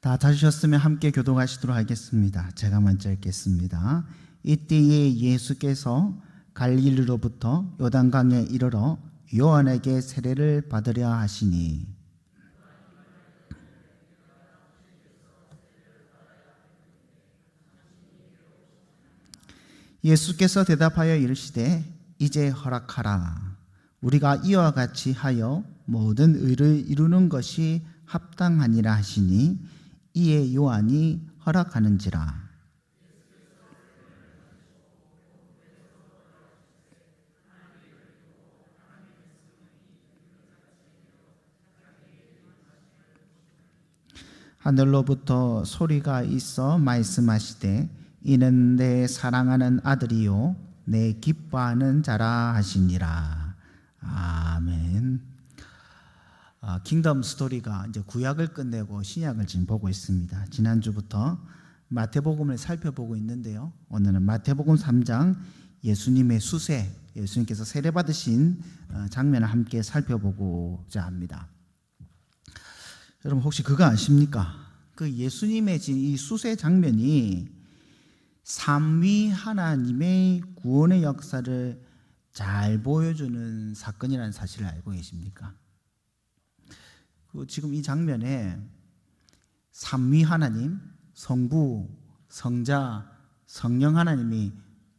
다 찾으셨으면 함께 교독하시도록 하겠습니다. 제가 먼저 읽겠습니다. 이때에 예수께서 갈릴리로부터 요단강에 이르러 요한에게 세례를 받으려 하시니 예수께서 대답하여 이르시되 이제 허락하라. 우리가 이와 같이 하여 모든 의를 이루는 것이 합당하니라 하시니 이에 요한이 허락하는지라. 하늘로부터 소리가 있어 말씀하시되 이는 내 사랑하는 아들이요 내 기뻐하는 자라 하시니라. 아멘. 킹덤 스토리가 이제 구약을 끝내고 신약을 지금 보고 있습니다. 지난주부터 마태복음을 살펴보고 있는데요. 오늘은 마태복음 3장 예수님의 수세, 예수님께서 세례 받으신 장면을 함께 살펴보고자 합니다. 여러분 혹시 그거 아십니까? 그 예수님의 지금 이 수세 장면이 삼위 하나님의 구원의 역사를 잘 보여주는 사건이라는 사실을 알고 계십니까? 지금 이 장면에 삼위 하나님, 성부, 성자, 성령 하나님이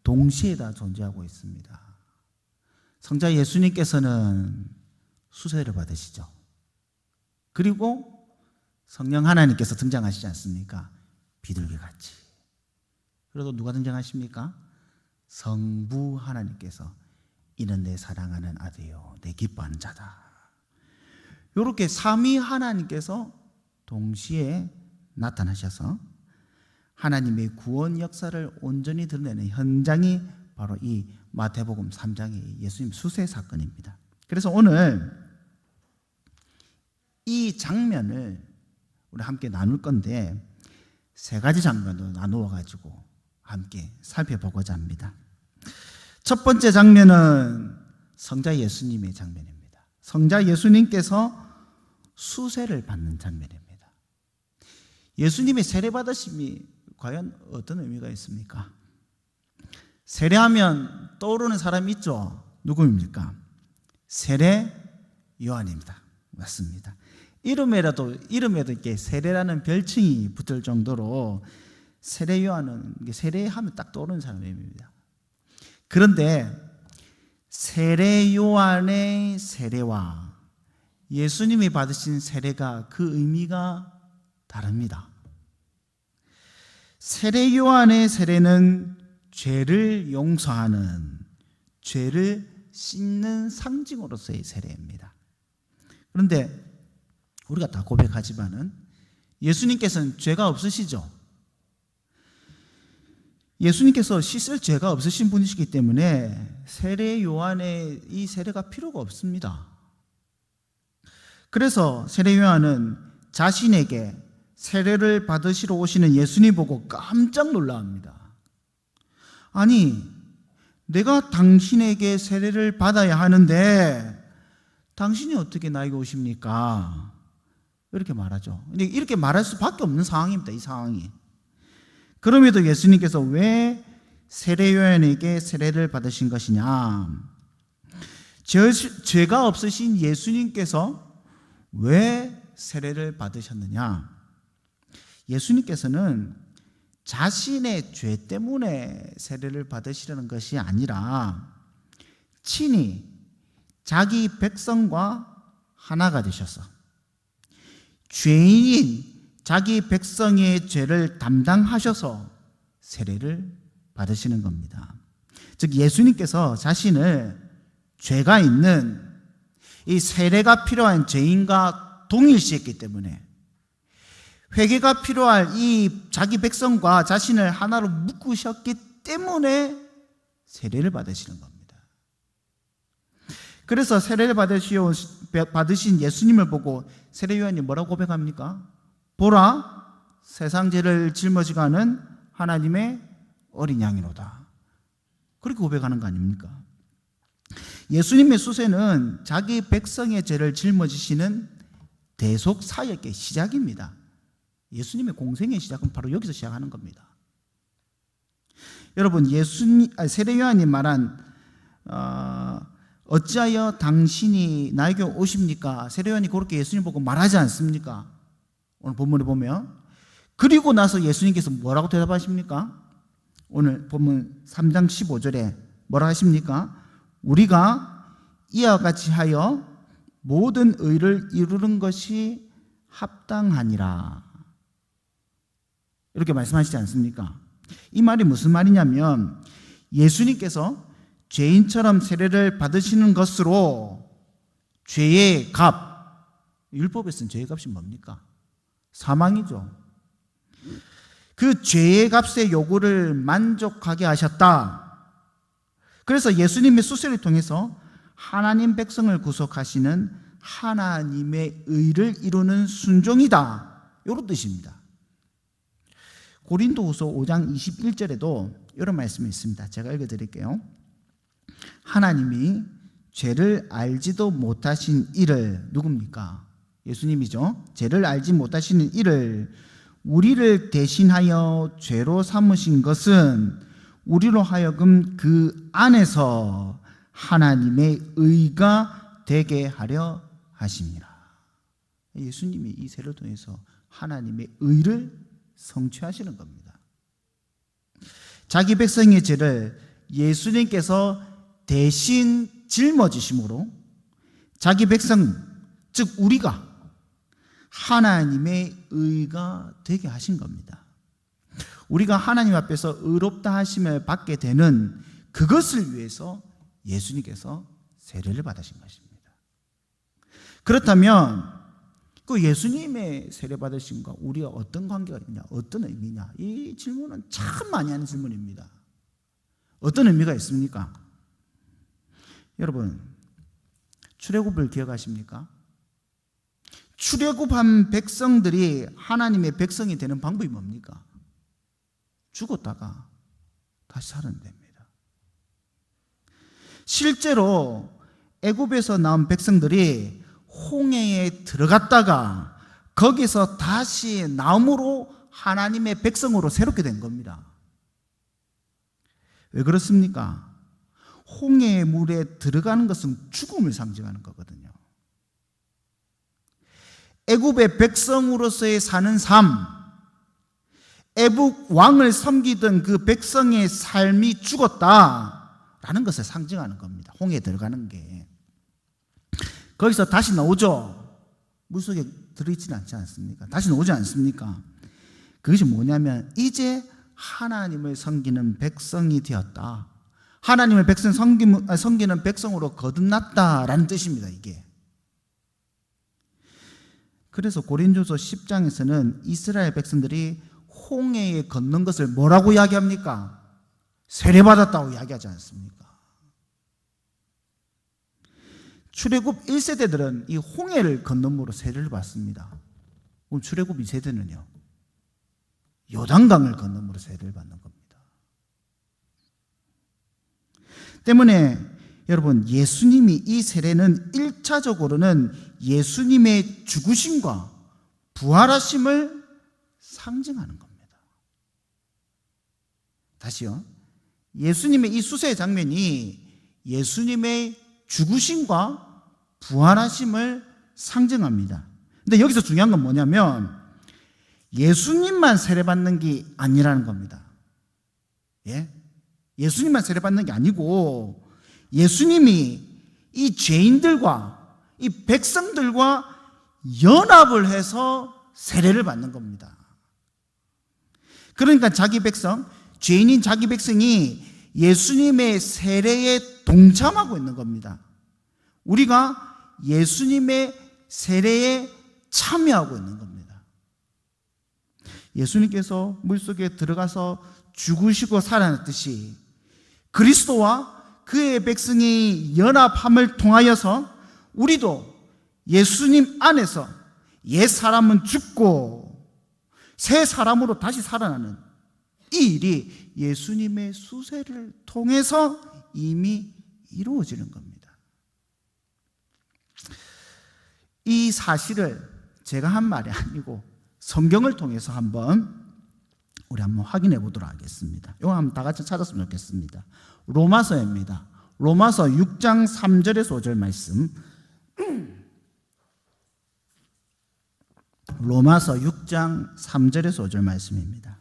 동시에 다 존재하고 있습니다. 성자 예수님께서는 수세를 받으시죠. 그리고 성령 하나님께서 등장하시지 않습니까? 비둘기같이. 그래도 누가 등장하십니까? 성부 하나님께서 이는 내 사랑하는 아들이요 내 기뻐하는 자다. 이렇게 삼위 하나님께서 동시에 나타나셔서 하나님의 구원 역사를 온전히 드러내는 현장이 바로 이 마태복음 3장의 예수님 수세 사건입니다. 그래서 오늘 이 장면을 우리 함께 나눌 건데 세 가지 장면으로 나누어 가지고 함께 살펴보고자 합니다. 첫 번째 장면은 성자 예수님의 장면입니다. 성자 예수님께서 수세를 받는 장면입니다. 예수님의 세례 받으심이 과연 어떤 의미가 있습니까? 세례하면 떠오르는 사람이 있죠. 누구입니까? 세례 요한입니다. 맞습니다. 이름에도 이렇게 세례라는 별칭이 붙을 정도로 세례 요한은 세례하면 딱 떠오르는 사람입니다. 그런데 세례 요한의 세례와 예수님이 받으신 세례가 그 의미가 다릅니다. 세례 요한의 세례는 죄를 용서하는, 죄를 씻는 상징으로서의 세례입니다. 그런데 우리가 다 고백하지만은 예수님께서는 죄가 없으시죠. 예수님께서 씻을 죄가 없으신 분이시기 때문에 세례 요한의 이 세례가 필요가 없습니다. 그래서 세례 요한은 자신에게 세례를 받으시러 오시는 예수님 보고 깜짝 놀라합니다. 아니, 내가 당신에게 세례를 받아야 하는데 당신이 어떻게 나에게 오십니까? 이렇게 말하죠. 이렇게 말할 수밖에 없는 상황입니다. 이 상황이. 그럼에도 예수님께서 왜 세례 요한에게 세례를 받으신 것이냐? 죄가 없으신 예수님께서 왜 세례를 받으셨느냐? 예수님께서는 자신의 죄 때문에 세례를 받으시려는 것이 아니라 친히 자기 백성과 하나가 되셔서 죄인인 자기 백성의 죄를 담당하셔서 세례를 받으시는 겁니다. 즉 예수님께서 자신을 죄가 있는 이 세례가 필요한 죄인과 동일시했기 때문에 회개가 필요할 이 자기 백성과 자신을 하나로 묶으셨기 때문에 세례를 받으시는 겁니다. 그래서 세례를 받으신 예수님을 보고 세례 요한이 뭐라고 고백합니까? 보라, 세상 죄를 짊어지가는 하나님의 어린 양이로다. 그렇게 고백하는 거 아닙니까? 예수님의 수세는 자기 백성의 죄를 짊어지시는 대속 사역의 시작입니다. 예수님의 공생의 시작은 바로 여기서 시작하는 겁니다. 여러분, 세례 요한이 말한 어찌하여 당신이 나에게 오십니까? 세례 요한이 그렇게 예수님 보고 말하지 않습니까? 오늘 본문에 보면. 그리고 나서 예수님께서 뭐라고 대답하십니까? 오늘 본문 3장 15절에 뭐라 하십니까? 우리가 이와 같이 하여 모든 의를 이루는 것이 합당하니라. 이렇게 말씀하시지 않습니까? 이 말이 무슨 말이냐면 예수님께서 죄인처럼 세례를 받으시는 것으로 죄의 값, 율법에서는 죄의 값이 뭡니까? 사망이죠. 그 죄의 값의 요구를 만족하게 하셨다. 그래서 예수님의 수세를 통해서 하나님 백성을 구속하시는 하나님의 의를 이루는 순종이다. 이런 뜻입니다. 고린도후서 5장 21절에도 이런 말씀이 있습니다. 제가 읽어드릴게요. 하나님이 죄를 알지도 못하신 이를, 누굽니까? 예수님이죠. 죄를 알지 못하시는 이를 우리를 대신하여 죄로 삼으신 것은 우리로 하여금 그 안에서 하나님의 의가 되게 하려 하십니다. 예수님이 이 세례를 통해서 하나님의 의를 성취하시는 겁니다. 자기 백성의 죄를 예수님께서 대신 짊어지심으로 자기 백성, 즉 우리가 하나님의 의가 되게 하신 겁니다. 우리가 하나님 앞에서 의롭다 하심을 받게 되는 그것을 위해서 예수님께서 세례를 받으신 것입니다. 그렇다면 그 예수님의 세례 받으심과 우리가 어떤 관계가 있냐, 어떤 의미냐, 이 질문은 참 많이 하는 질문입니다. 어떤 의미가 있습니까? 여러분, 출애굽을 기억하십니까? 출애굽한 백성들이 하나님의 백성이 되는 방법이 뭡니까? 죽었다가 다시 살아납니다. 실제로 애굽에서 나온 백성들이 홍해에 들어갔다가 거기서 다시 나옴으로 하나님의 백성으로 새롭게 된 겁니다. 왜 그렇습니까? 홍해의 물에 들어가는 것은 죽음을 상징하는 거거든요. 애굽의 백성으로서의 사는 삶, 애굽 왕을 섬기던 그 백성의 삶이 죽었다라는 것을 상징하는 겁니다. 홍해에 들어가는 게. 거기서 다시 나오죠. 물속에 들어있지는 않지 않습니까? 다시 나오지 않습니까? 그것이 뭐냐면 이제 하나님을 섬기는 백성이 되었다. 하나님을 섬기는 백성으로 거듭났다라는 뜻입니다. 이게. 그래서 고린도서 10장에서는 이스라엘 백성들이 홍해에 걷는 것을 뭐라고 이야기합니까? 세례받았다고 이야기하지 않습니까? 출애굽 1세대들은 이 홍해를 건너므로 세례를 받습니다. 그럼 출애굽 2세대는요? 요단강을 건너므로 세례를 받는 겁니다. 때문에 여러분, 예수님이 이 세례는 1차적으로는 예수님의 죽으심과 부활하심을 상징하는 겁니다. 다시요. 예수님의 이 수세의 장면이 예수님의 죽으심과 부활하심을 상징합니다. 근데 여기서 중요한 건 뭐냐면 예수님만 세례받는 게 아니라는 겁니다. 예? 예수님만 세례받는 게 아니고 예수님이 이 죄인들과 이 백성들과 연합을 해서 세례를 받는 겁니다. 그러니까 자기 백성, 죄인인 자기 백성이 예수님의 세례에 동참하고 있는 겁니다. 우리가 예수님의 세례에 참여하고 있는 겁니다. 예수님께서 물속에 들어가서 죽으시고 살아났듯이 그리스도와 그의 백성이 연합함을 통하여서 우리도 예수님 안에서 옛 사람은 죽고 새 사람으로 다시 살아나는 이 일이 예수님의 수세를 통해서 이미 이루어지는 겁니다. 이 사실을 제가 한 말이 아니고 성경을 통해서 우리 한번 확인해 보도록 하겠습니다. 이거 한번 다 같이 찾았으면 좋겠습니다. 로마서입니다. 로마서 6장 3절에서 5절 말씀. 로마서 6장 3절에서 5절 말씀입니다.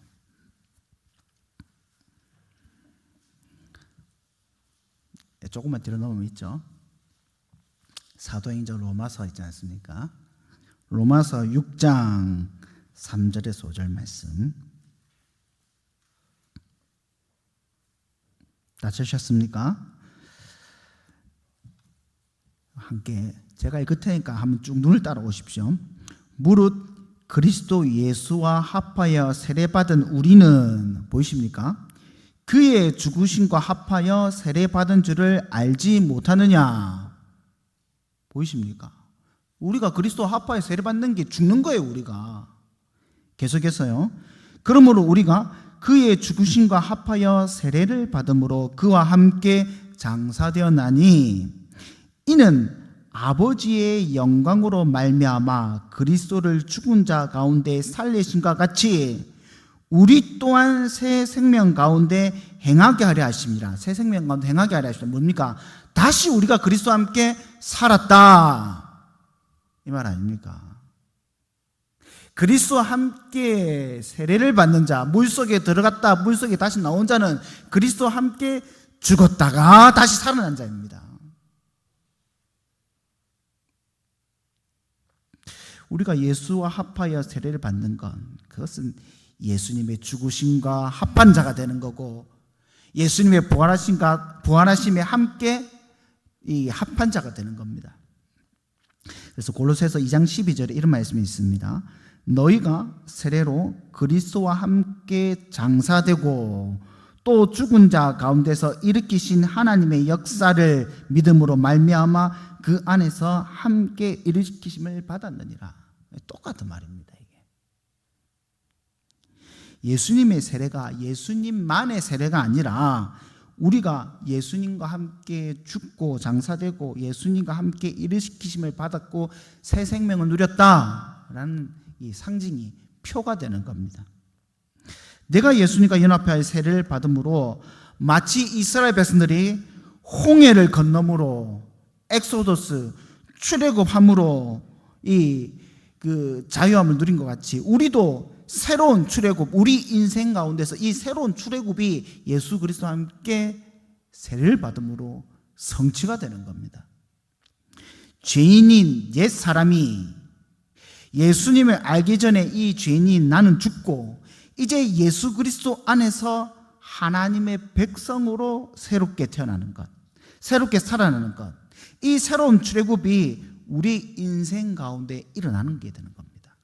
조금만 뒤로 넘으면 있죠. 사도행전 로마서 있지 않습니까? 로마서 6장 3절에서 5절 말씀. 다 찾으셨습니까? 함께 제가 읽을 테니까 한번 쭉 눈을 따라오십시오. 무릇 그리스도 예수와 합하여 세례받은 우리는 보이십니까? 그의 죽으심과 합하여 세례받은 줄을 알지 못하느냐? 보이십니까? 우리가 그리스도와 합하여 세례받는 게 죽는 거예요. 우리가 계속해서요. 그러므로 우리가 그의 죽으심과 합하여 세례를 받음으로 그와 함께 장사되었나니 이는 아버지의 영광으로 말미암아 그리스도를 죽은 자 가운데 살리심과 같이 우리 또한 새 생명 가운데 행하게 하려 하심이라. 새 생명 가운데 행하게 하려 하심이라. 뭡니까? 다시 우리가 그리스도와 함께 살았다, 이 말 아닙니까? 그리스도와 함께 세례를 받는 자, 물속에 들어갔다 물속에 다시 나온 자는 그리스도와 함께 죽었다가 다시 살아난 자입니다. 우리가 예수와 합하여 세례를 받는 것, 그것은 예수님의 죽으심과 합한 자가 되는 거고, 예수님의 부활하심에 함께 이 합한 자가 되는 겁니다. 그래서 골로새서 2장 12절에 이런 말씀이 있습니다. 너희가 세례로 그리스도와 함께 장사되고 또 죽은 자 가운데서 일으키신 하나님의 역사를 믿음으로 말미암아 그 안에서 함께 일으키심을 받았느니라. 똑같은 말입니다. 이게 예수님의 세례가 예수님만의 세례가 아니라 우리가 예수님과 함께 죽고 장사되고 예수님과 함께 일으키심을 받았고 새 생명을 누렸다라는 이 상징이 표가 되는 겁니다. 내가 예수님과 연합하여 세례를 받음으로 마치 이스라엘 백성들이 홍해를 건너므로 엑소더스 출애굽함으로 그 자유함을 누린 것 같이 우리도 새로운 출애굽, 우리 인생 가운데서 이 새로운 출애굽이 예수 그리스도와 함께 세례를 받음으로 성취가 되는 겁니다. 죄인인 옛 사람이 예수님을 알기 전에 이 죄인인 나는 죽고 이제 예수 그리스도 안에서 하나님의 백성으로 새롭게 태어나는 것, 새롭게 살아나는 것, 이 새로운 출애굽이 우리 인생 가운데 일어나는 게 되는 겁니다.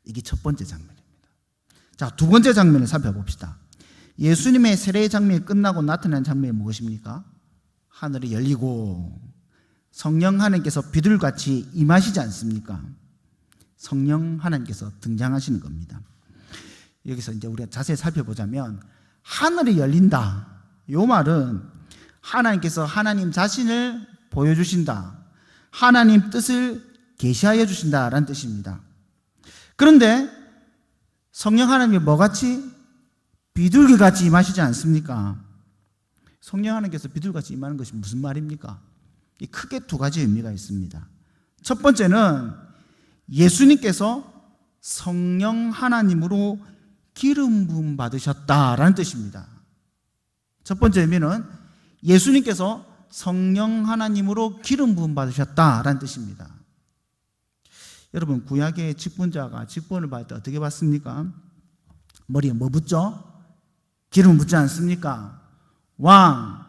이게 첫 번째 장면입니다. 자, 두 번째 장면을 살펴봅시다. 예수님의 세례 장면이 끝나고 나타난 장면이 무엇입니까? 하늘이 열리고 성령 하나님께서 비둘같이 임하시지 않습니까? 성령 하나님께서 등장하시는 겁니다. 여기서 이제 우리가 자세히 살펴보자면 하늘이 열린다, 이 말은 하나님께서 하나님 자신을 보여주신다, 하나님 뜻을 계시하여 주신다라는 뜻입니다. 그런데 성령 하나님이 뭐같이? 비둘기같이 임하시지 않습니까? 성령 하나님께서 비둘기같이 임하는 것이 무슨 말입니까? 크게 두 가지 의미가 있습니다. 첫 번째는 예수님께서 성령 하나님으로 기름 부음 받으셨다라는 뜻입니다. 첫 번째 의미는 예수님께서 성령 하나님으로 기름 부음 받으셨다라는 뜻입니다. 여러분, 구약의 직분자가 직분을 받을 때 어떻게 받습니까? 머리에 뭐 붙죠? 기름 붙지 않습니까? 왕,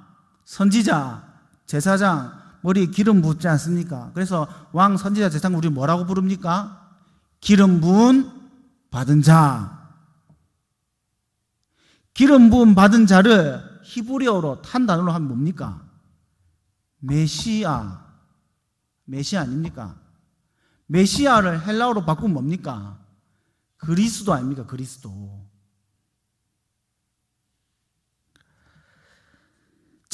선지자, 제사장 머리에 기름 붓지 않습니까? 그래서 왕, 선지자, 제사장 우리 뭐라고 부릅니까? 기름 부음 받은 자. 기름 부음 받은 자를 히브리어로 한 단어로 하면 뭡니까? 메시아. 메시아 아닙니까? 메시아를 헬라어로 바꾸면 뭡니까? 그리스도 아닙니까? 그리스도.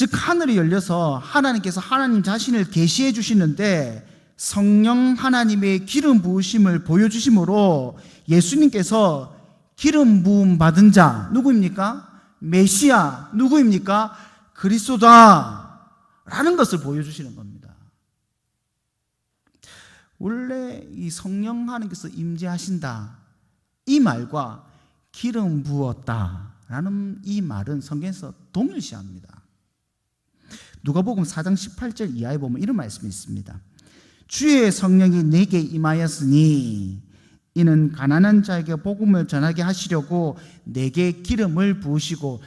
즉 하늘이 열려서 하나님께서 하나님 자신을 계시해 주시는데 성령 하나님의 기름 부으심을 보여주심으로 예수님께서 기름 부음 받은 자 누구입니까? 메시아 누구입니까? 그리스도다 라는 것을 보여주시는 겁니다. 원래 이 성령 하나님께서 임재하신다 이 말과 기름 부었다 라는 이 말은 성경에서 동일시합니다. 누가복음 4장 18절 이하에 보면 이런 말씀이 있습니다. 주의 성령이 내게 임하였으니 이는 가난한 자에게 복음을 전하게 하시려고 내게 기름을 부으시고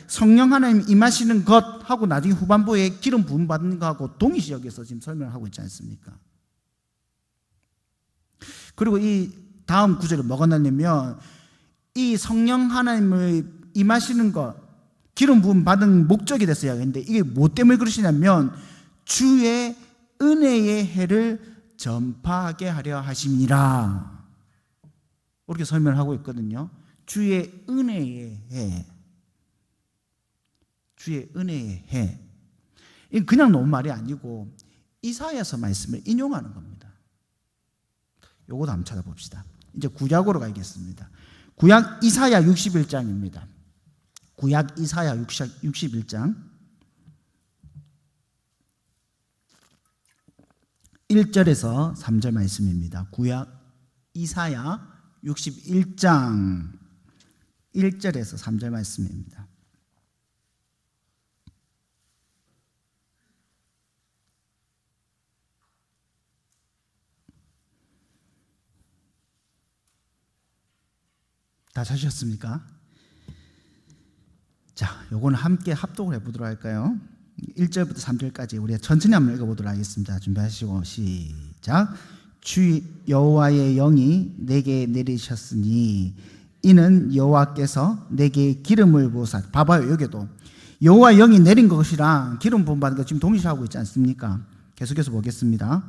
성령 하나님 임하시는 것 하고 나중에 후반부에 기름 부음 받는 거하고 동일시 여기서 지금 설명을 하고 있지 않습니까? 그리고 이 다음 구절을 뭐가 나냐면 이 성령 하나님을 임하시는 것 기름 부음 받은 목적에 대해서 이야기했는데 이게 뭐 때문에 그러시냐면 주의 은혜의 해를 전파하게 하려 하심이라 이렇게 설명을 하고 있거든요. 주의 은혜의 해, 주의 은혜의 해. 이건 그냥 놓은 말이 아니고 이사야서 말씀을 인용하는 겁니다. 요것도 한번 찾아봅시다. 이제 구약으로 가겠습니다. 구약 이사야 61장입니다. 구약 이사야 61장 1절에서 3절 말씀입니다. 구약 이사야 61장 1절에서 3절 말씀입니다. 다 찾으셨습니까? 자, 요거는 함께 합독을 해보도록 할까요? 1절부터 3절까지 우리가 천천히 한번 읽어보도록 하겠습니다. 준비하시고 시작. 주 여호와의 영이 내게 내리셨으니 이는 여호와께서 내게 기름을 부으사. 봐봐요. 여기도 여호와의 영이 내린 것이랑 기름 부음 받은 것 지금 동시하고 있지 않습니까? 계속해서 보겠습니다.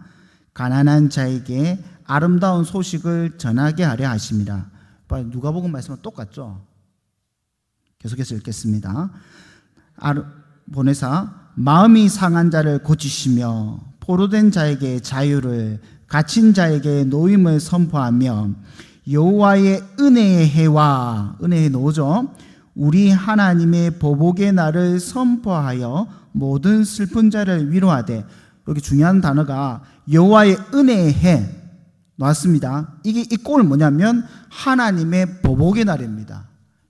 가난한 자에게 아름다운 소식을 전하게 하려 하심이라. 누가복음 말씀은 똑같죠? 계속해서 읽겠습니다. 보내사 마음이 상한 자를 고치시며 포로된 자에게 자유를 갇힌 자에게 노임을 선포하며 여호와의 은혜의 해와 은혜의 노죠 우리 하나님의 보복의 날을 선포하여 모든 슬픈 자를 위로하되. 여기 중요한 단어가 여호와의 은혜의 해 나왔습니다. 이게 이 꼴은 뭐냐면 하나님의 보복의 날입니다.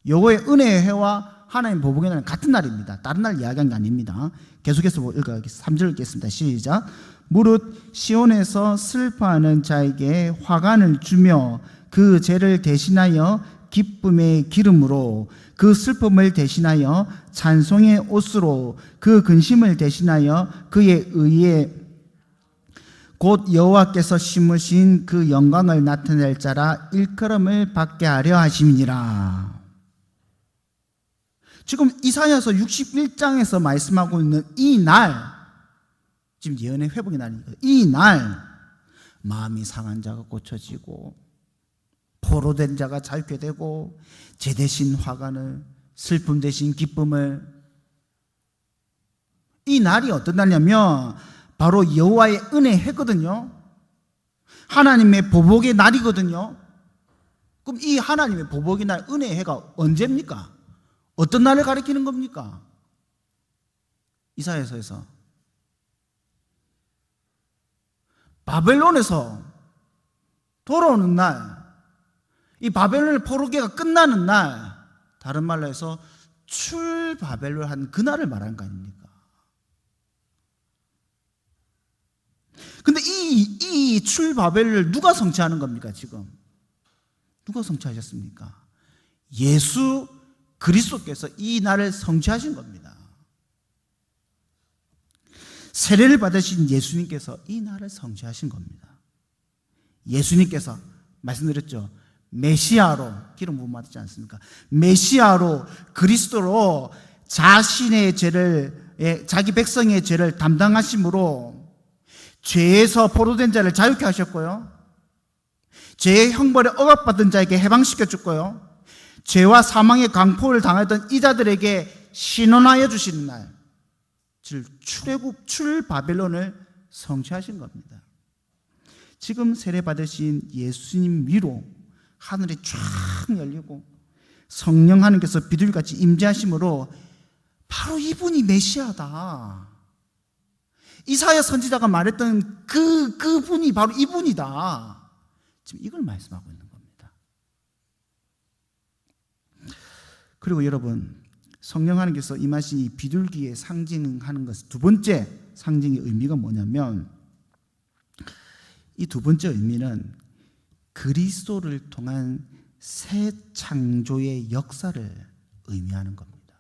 여호와의 은혜의 해와 하나님 보복의 날은 같은 날입니다. 다른 날 이야기한 게 아닙니다. 계속해서 읽어야겠습니다. 3절 읽겠습니다. 시작. 무릇 시온에서 슬퍼하는 자에게 화관을 주며 그 죄를 대신하여 기쁨의 기름으로 그 슬픔을 대신하여 찬송의 옷으로 그 근심을 대신하여 그의 의에 곧 여호와께서 심으신 그 영광을 나타낼 자라 일컬음을 받게 하려 하심이니라. 지금 이사야서 61장에서 말씀하고 있는 이 날, 지금 예언의 회복의 날이니까 이 날 마음이 상한 자가 고쳐지고 포로된 자가 자유케 되고 죄 대신 화관을 슬픔 대신 기쁨을. 이 날이 어떤 날이냐면 바로 여호와의 은혜 해거든요. 하나님의 보복의 날이거든요. 그럼 이 하나님의 보복의 날 은혜의 해가 언제입니까? 어떤 날을 가리키는 겁니까? 이사야서에서 바벨론에서 돌아오는 날, 이 바벨론 포로기가 끝나는 날, 다른 말로 해서 출바벨론 한 그날을 말하는 거 아닙니까? 근데 이 출바벨을 누가 성취하는 겁니까, 지금? 누가 성취하셨습니까? 예수 그리스도께서 이 날을 성취하신 겁니다. 세례를 받으신 예수님께서 이 날을 성취하신 겁니다. 예수님께서 말씀드렸죠. 메시아로 기름 부음 받지 않습니까? 메시아로 그리스도로 자신의 죄를 자기 백성의 죄를 담당하심으로 죄에서 포로된 자를 자유케 하셨고요. 죄의 형벌에 억압받은 자에게 해방시켜 줬고요. 죄와 사망의 강포를 당하던 이자들에게 신원하여 주시는 날, 즉 출애굽 출바벨론을 성취하신 겁니다. 지금 세례받으신 예수님 위로 하늘이 쫙 열리고 성령 하나님께서 비둘기같이 임재하심으로 바로 이분이 메시아다. 이사야 선지자가 말했던 그분이 바로 이분이다. 지금 이걸 말씀하고 있는 겁니다. 그리고 여러분, 성령 하나님께서 임하신 이 비둘기에 상징하는 것, 두 번째 상징의 의미가 뭐냐면, 이 두 번째 의미는 그리스도를 통한 새 창조의 역사를 의미하는 겁니다.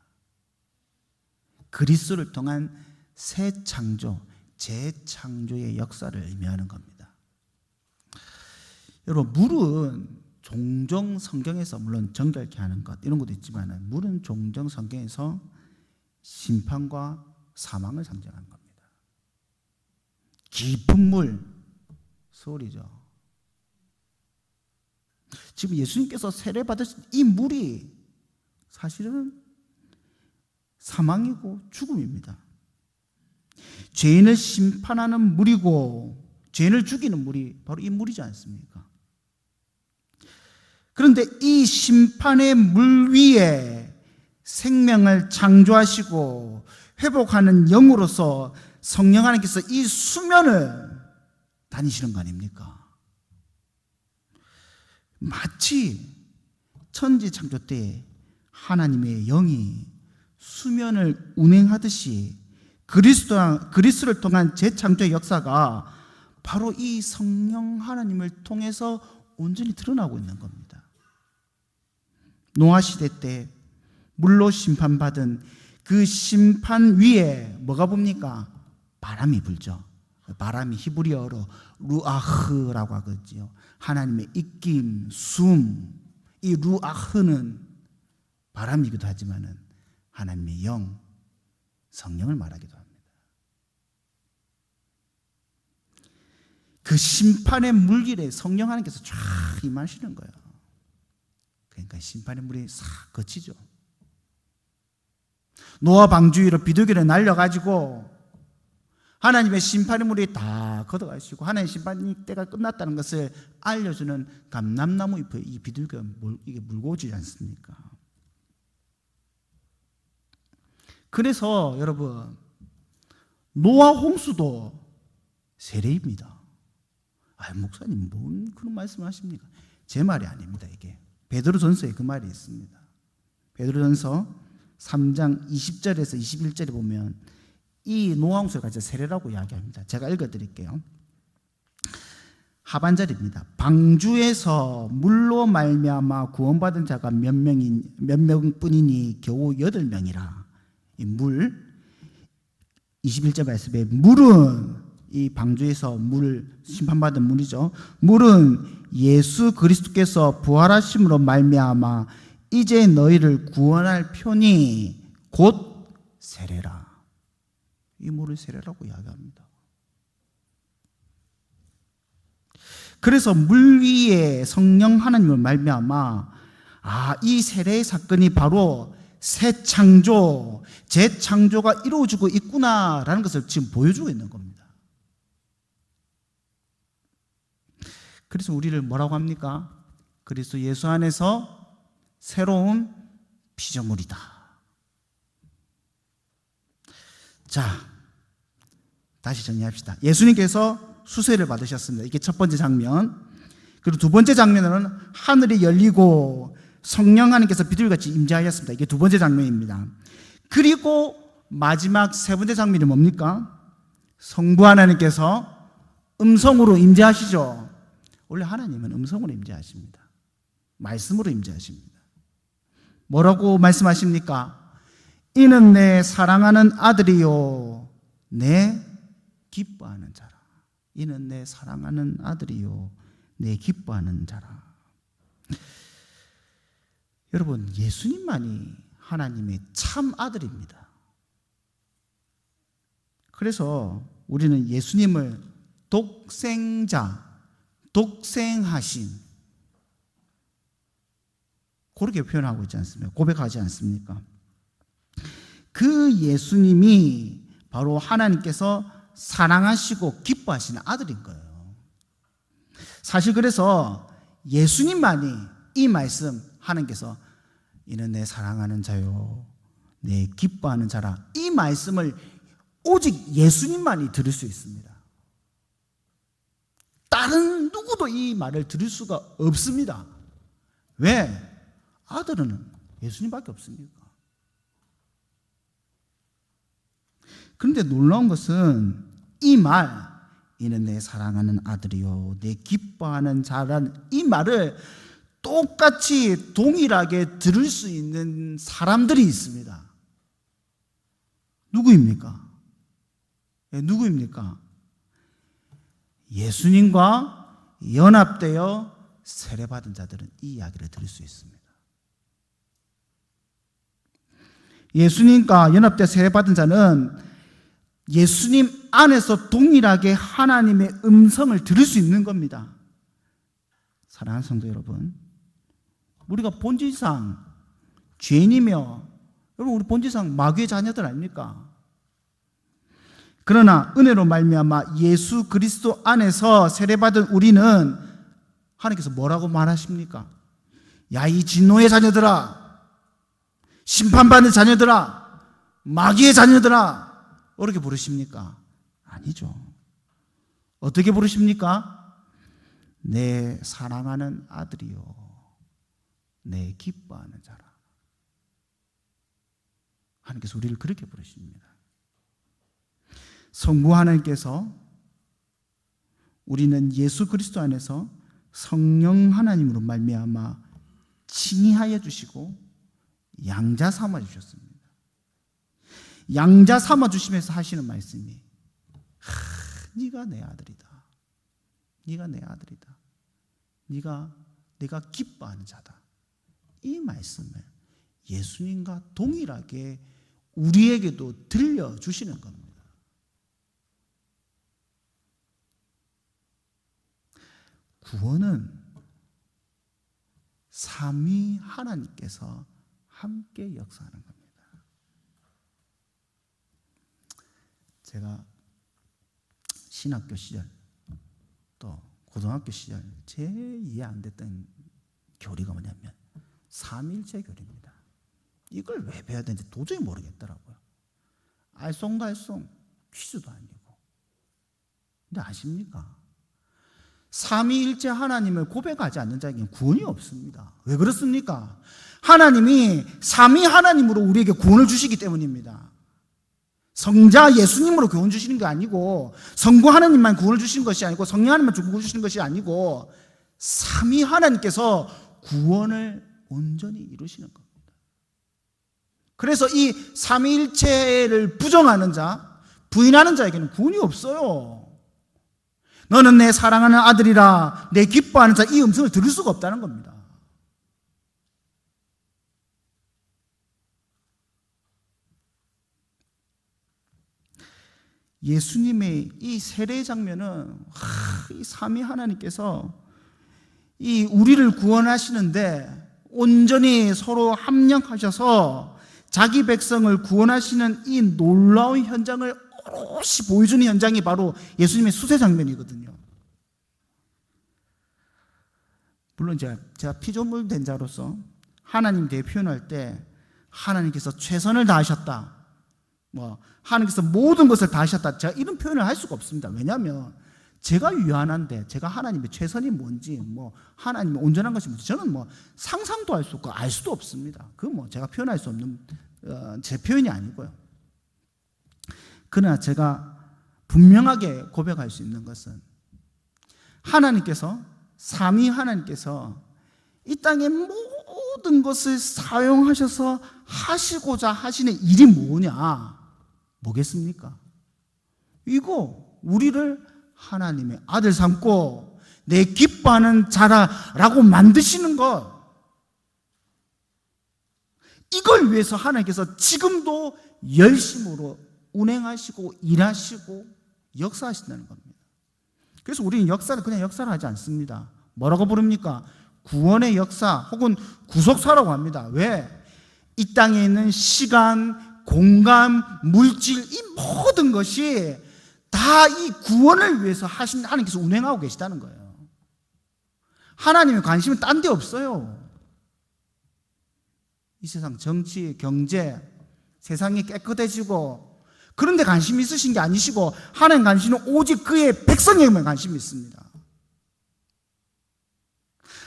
그리스도를 통한 새 창조, 재창조의 역사를 의미하는 겁니다. 여러분, 물은 종종 성경에서 물론 정결케 하는 것 이런 것도 있지만 물은 종종 성경에서 심판과 사망을 상징하는 겁니다. 깊은 물, 소리죠. 지금 예수님께서 세례받으신 이 물이 사실은 사망이고 죽음입니다. 죄인을 심판하는 물이고 죄인을 죽이는 물이 바로 이 물이지 않습니까? 그런데 이 심판의 물 위에 생명을 창조하시고 회복하는 영으로서 성령 하나님께서 이 수면을 다니시는 거 아닙니까? 마치 천지 창조 때 하나님의 영이 수면을 운행하듯이 그리스도를 통한 재창조의 역사가 바로 이 성령 하나님을 통해서 온전히 드러나고 있는 겁니다. 노아 시대 때 물로 심판받은 그 심판 위에 뭐가 봅니까? 바람이 불죠. 바람이 히브리어로 루아흐라고 하거든요. 하나님의 입김, 숨. 이 루아흐는 바람이기도 하지만 하나님의 영, 성령을 말하기도 합니다. 그 심판의 물길에 성령 하나님께서 쫙 임하시는 거예요. 그러니까 심판의 물이 싹 거치죠. 노아 방주 위로 비둘기를 날려가지고 하나님의 심판의 물이 다 걷어가시고 하나님의 심판 때가 끝났다는 것을 알려주는 감람나무 잎에 이 비둘기가 이게 물고 오지 않습니까? 그래서 여러분, 노아 홍수도 세례입니다. 목사님 뭔 그런 말씀을 하십니까? 제 말이 아닙니다. 이게 베드로전서에 그 말이 있습니다. 베드로전서 3장 20절에서 21절에 보면 이 노아 홍수를 가지고 세례라고 이야기합니다. 제가 읽어드릴게요. 하반절입니다. 방주에서 물로 말미암아 구원받은 자가 몇 명뿐이니 겨우 8명이라. 이 물 21절 말씀에 물은 이 방주에서 심판받은 물이죠. 물은 예수 그리스도께서 부활하심으로 말미암아 이제 너희를 구원할 편이 곧 세례라. 이 물을 세례라고 이야기합니다. 그래서 물 위에 성령 하나님을 말미암아 이 세례의 사건이 바로 새 창조, 재창조가 이루어지고 있구나라는 것을 지금 보여주고 있는 겁니다. 그래서 우리를 뭐라고 합니까? 그리스도 예수 안에서 새로운 피조물이다. 자, 다시 정리합시다. 예수님께서 수세를 받으셨습니다. 이게 첫 번째 장면. 그리고 두 번째 장면은 하늘이 열리고 성령 하나님께서 비둘기같이 임재하셨습니다. 이게 두 번째 장면입니다. 그리고 마지막 세 번째 장면이 뭡니까? 성부 하나님께서 음성으로 임재하시죠. 원래 하나님은 음성으로 임재하십니다. 말씀으로 임재하십니다. 뭐라고 말씀하십니까? 이는 내 사랑하는 아들이요 내 기뻐하는 자라. 이는 내 사랑하는 아들이요 내 기뻐하는 자라. 여러분, 예수님만이 하나님의 참 아들입니다. 그래서 우리는 예수님을 독생자, 독생하신 그렇게 표현하고 있지 않습니까? 고백하지 않습니까? 그 예수님이 바로 하나님께서 사랑하시고 기뻐하시는 아들인 거예요. 사실 그래서 예수님만이 이 말씀 하나님께서 이는 내 사랑하는 자요 내 기뻐하는 자라, 이 말씀을 오직 예수님만이 들을 수 있습니다. 다른 누구도 이 말을 들을 수가 없습니다. 왜? 아들은 예수님밖에 없으니까. 그런데 놀라운 것은 이 말, 이는 내 사랑하는 아들이요 내 기뻐하는 자라는 이 말을 똑같이 동일하게 들을 수 있는 사람들이 있습니다. 누구입니까? 누구입니까? 예수님과 연합되어 세례받은 자들은 이 이야기를 들을 수 있습니다. 예수님과 연합되어 세례받은 자는 예수님 안에서 동일하게 하나님의 음성을 들을 수 있는 겁니다. 사랑하는 성도 여러분, 우리가 본질상 죄인이며, 여러분 우리 본질상 마귀의 자녀들 아닙니까? 그러나 은혜로 말미암아 예수 그리스도 안에서 세례받은 우리는 하나님께서 뭐라고 말하십니까? 야, 이 진노의 자녀들아, 심판받는 자녀들아, 마귀의 자녀들아, 어떻게 부르십니까? 아니죠. 어떻게 부르십니까? 내 사랑하는 아들이요 내 기뻐하는 자라. 하나님께서 우리를 그렇게 부르십니다. 성부 하나님께서 우리는 예수 그리스도 안에서 성령 하나님으로 말미암아 칭의하여 주시고 양자 삼아 주셨습니다. 양자 삼아 주시면서 하시는 말씀이 네가 내 아들이다. 네가 내 아들이다. 내가 기뻐하는 자다. 이 말씀을 예수님과 동일하게 우리에게도 들려주시는 겁니다. 구원은 삼위 하나님께서 함께 역사하는 겁니다. 제가 신학교 시절 또 고등학교 시절 제일 이해 안 됐던 교리가 뭐냐면 삼위일체 교리입니다. 이걸 왜 배워야 되는지 도저히 모르겠더라고요. 알쏭달쏭 퀴즈도 아니고. 근데 아십니까? 삼위일체 하나님을 고백하지 않는 자에게는 구원이 없습니다. 왜 그렇습니까? 하나님이 삼위 하나님으로 우리에게 구원을 주시기 때문입니다. 성자 예수님으로 구원 주시는 게 아니고, 성부 하나님만 구원을 주시는 것이 아니고, 성령 하나님만 구원 주시는 것이 아니고, 삼위 하나님께서 구원을 온전히 이루시는 겁니다. 그래서 이 삼위일체를 부정하는 자, 부인하는 자에게는 구원이 없어요. 너는 내 사랑하는 아들이라, 내 기뻐하는 자, 이 음성을 들을 수가 없다는 겁니다. 예수님의 이 세례 장면은 이 삼위 하나님께서 이 우리를 구원하시는데 온전히 서로 합력하셔서 자기 백성을 구원하시는 이 놀라운 현장을 오롯이 보여주는 현장이 바로 예수님의 수세 장면이거든요. 물론 제가 피조물 된 자로서 하나님 대해 표현할 때 하나님께서 최선을 다하셨다, 하나님께서 모든 것을 다하셨다, 제가 이런 표현을 할 수가 없습니다. 왜냐하면 제가 유한한데 제가 하나님의 최선이 뭔지, 하나님의 온전한 것이 뭔지 저는 상상도 할 수 없고 알 수도 없습니다. 그건 제가 표현할 수 없는 제 표현이 아니고요. 그러나 제가 분명하게 고백할 수 있는 것은 하나님께서, 삼위 하나님께서 이 땅의 모든 것을 사용하셔서 하시고자 하시는 일이 뭐겠습니까? 이거 우리를 하나님의 아들 삼고 내 기뻐하는 자라라고 만드시는 것, 이걸 위해서 하나님께서 지금도 열심으로 운행하시고 일하시고 역사하신다는 겁니다. 그래서 우리는 역사를 그냥 역사를 하지 않습니다. 뭐라고 부릅니까? 구원의 역사 혹은 구속사라고 합니다. 왜? 이 땅에 있는 시간, 공간, 물질, 이 모든 것이 다 이 구원을 위해서 하나님께서 운행하고 계시다는 거예요. 하나님의 관심은 딴 데 없어요. 이 세상 정치, 경제, 세상이 깨끗해지고 그런 데 관심이 있으신 게 아니시고 하나님 관심은 오직 그의 백성에게만 관심이 있습니다.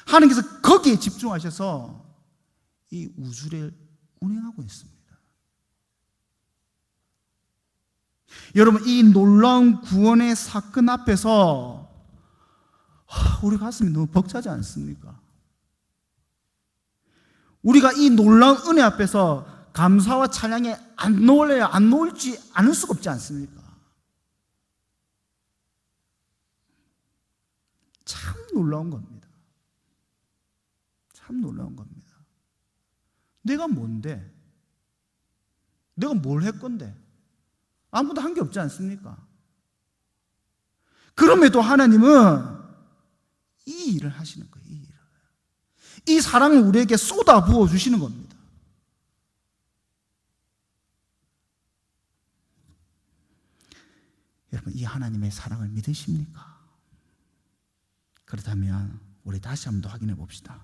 하나님께서 거기에 집중하셔서 이 우주를 운행하고 있습니다. 여러분, 이 놀라운 구원의 사건 앞에서 우리 가슴이 너무 벅차지 않습니까? 우리가 이 놀라운 은혜 앞에서 감사와 찬양에 안 놓을래야 안 놓을지 않을 수가 없지 않습니까? 참 놀라운 겁니다. 참 놀라운 겁니다. 내가 뭔데? 내가 뭘 했건데? 아무도 한 게 없지 않습니까? 그럼에도 하나님은 이 일을 하시는 거예요. 이 일을. 이 사랑을 우리에게 쏟아 부어 주시는 겁니다. 여러분, 이 하나님의 사랑을 믿으십니까? 그렇다면 우리 다시 한번 더 확인해 봅시다.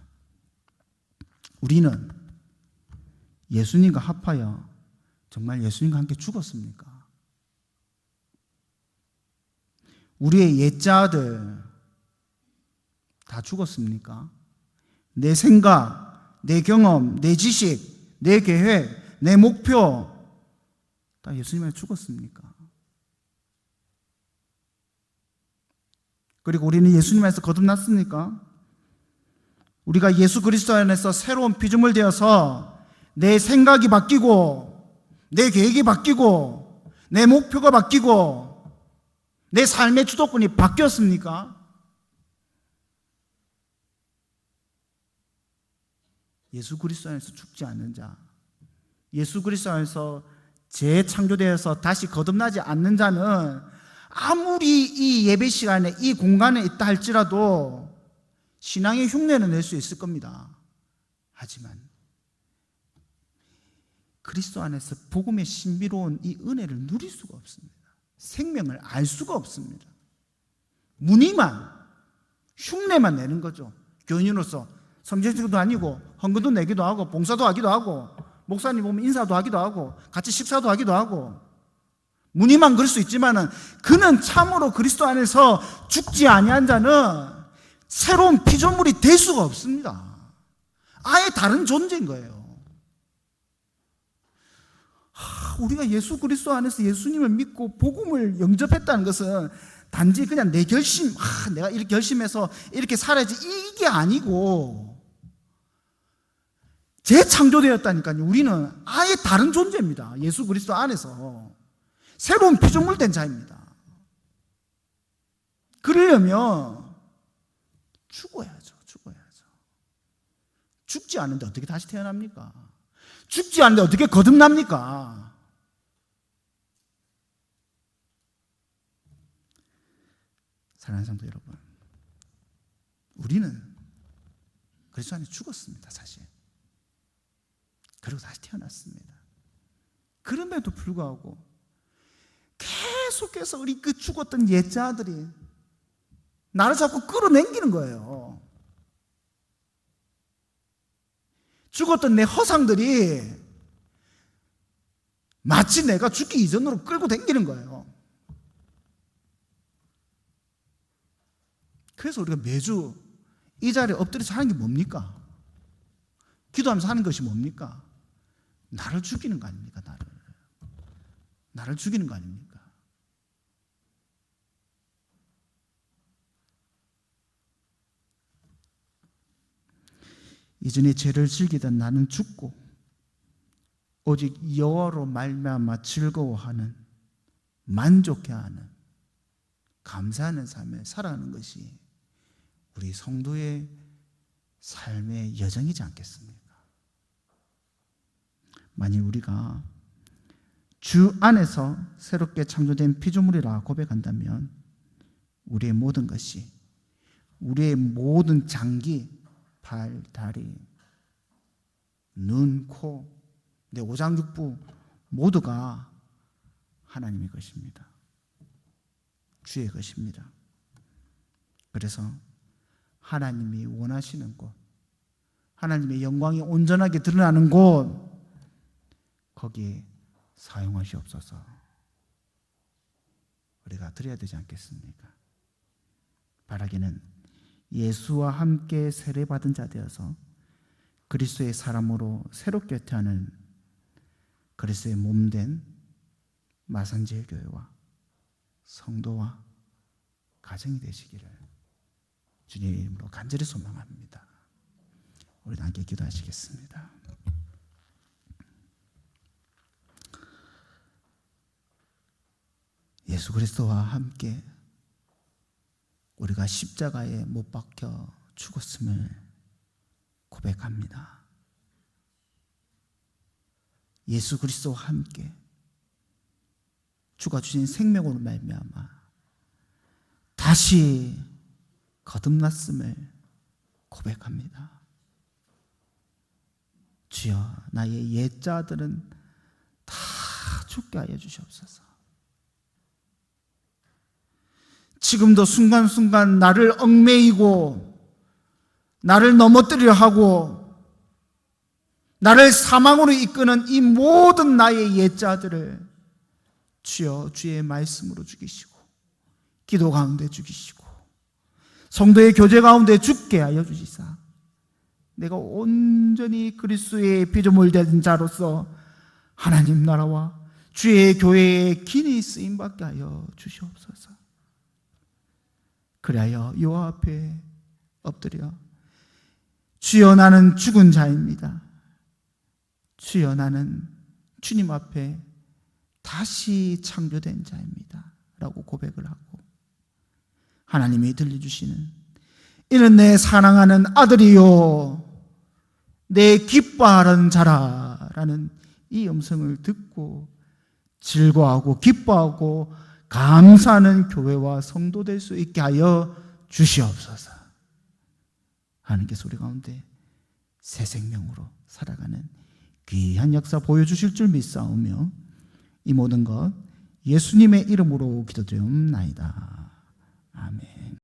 우리는 예수님과 합하여 정말 예수님과 함께 죽었습니까? 우리의 옛자들 다 죽었습니까? 내 생각, 내 경험, 내 지식, 내 계획, 내 목표 다 예수님 안에 죽었습니까? 그리고 우리는 예수님 안에서 거듭났습니까? 우리가 예수 그리스도 안에서 새로운 피조물 되어서 내 생각이 바뀌고 내 계획이 바뀌고 내 목표가 바뀌고 내 삶의 주도권이 바뀌었습니까? 예수 그리스도 안에서 죽지 않는 자, 예수 그리스도 안에서 재창조되어서 다시 거듭나지 않는 자는 아무리 이 예배 시간에 이 공간에 있다 할지라도 신앙의 흉내는 낼 수 있을 겁니다. 하지만 그리스도 안에서 복음의 신비로운 이 은혜를 누릴 수가 없습니다. 생명을 알 수가 없습니다. 무늬만, 흉내만 내는 거죠. 교인으로서 섬기기도 아니고 헌금도 내기도 하고 봉사도 하기도 하고 목사님 보면 인사도 하기도 하고 같이 식사도 하기도 하고 무늬만 그럴 수 있지만은 그는 참으로 그리스도 안에서 죽지 아니한 자는 새로운 피조물이 될 수가 없습니다. 아예 다른 존재인 거예요. 우리가 예수 그리스도 안에서 예수님을 믿고 복음을 영접했다는 것은 단지 그냥 내 결심, 내가 이렇게 결심해서 이렇게 살아야지 이게 아니고 재창조되었다니까요. 우리는 아예 다른 존재입니다. 예수 그리스도 안에서 새로운 피조물 된 자입니다. 그러려면 죽어야죠. 죽지 않는데 어떻게 다시 태어납니까? 죽지 않는데 어떻게 거듭납니까? 사랑하는 성도 여러분, 우리는 그리스도 안에 죽었습니다. 사실. 그리고 다시 태어났습니다. 그럼에도 불구하고 계속해서 우리 그 죽었던 옛자들이 나를 자꾸 끌어당기는 거예요. 죽었던 내 허상들이 마치 내가 죽기 이전으로 끌고 당기는 거예요. 그래서 우리가 매주 이 자리에 엎드려서 하는 게 뭡니까? 기도하면서 하는 것이 뭡니까? 나를 죽이는 거 아닙니까? 나를 죽이는 거 아닙니까? 이전에 죄를 즐기던 나는 죽고 오직 여호와로 말미암아 즐거워하는, 만족해하는, 감사하는 삶을 살아가는 것이 우리 성도의 삶의 여정이지 않겠습니까? 만일 우리가 주 안에서 새롭게 창조된 피조물이라 고백한다면 우리의 모든 것이, 우리의 모든 장기, 발, 다리, 눈, 코, 내 오장육부 모두가 하나님의 것입니다. 주의 것입니다. 그래서 하나님이 원하시는 곳, 하나님의 영광이 온전하게 드러나는 곳, 거기에 사용하시옵소서. 우리가 드려야 되지 않겠습니까? 바라기는 예수와 함께 세례받은 자 되어서 그리스도의 사람으로 새롭게 태어나는 그리스도의 몸된 마산제일교회와 성도와 가정이 되시기를 주님의 이름으로 간절히 소망합니다. 우리 함께 기도하시겠습니다. 예수 그리스도와 함께 우리가 십자가에 못 박혀 죽었음을 고백합니다. 예수 그리스도와 함께 주가 주신 생명으로 말미암아 다시 거듭났음을 고백합니다. 주여, 나의 옛자들은 다 죽게 하여 주시옵소서. 지금도 순간순간 나를 얽매이고 나를 넘어뜨리려 하고 나를 사망으로 이끄는 이 모든 나의 옛자들을 주여 주의 말씀으로 죽이시고 기도 가운데 죽이시고 성도의 교제 가운데 죽게 하여 주시사 내가 온전히 그리스도의 피조물 된 자로서 하나님 나라와 주의 교회에 긴히 쓰임받게 하여 주시옵소서. 그리하여 여호와 앞에 엎드려 주여, 나는 죽은 자입니다. 주여, 나는 주님 앞에 다시 창조된 자입니다 라고 고백을 하고 하나님이 들려주시는 이는 내 사랑하는 아들이요 내 기뻐하는 자라 라는 이 음성을 듣고 즐거워하고 기뻐하고 감사하는 교회와 성도 될 수 있게 하여 주시옵소서. 하나님께서 우리 가운데 새 생명으로 살아가는 귀한 역사 보여주실 줄 믿사오며 이 모든 것 예수님의 이름으로 기도드리옵나이다. 아멘.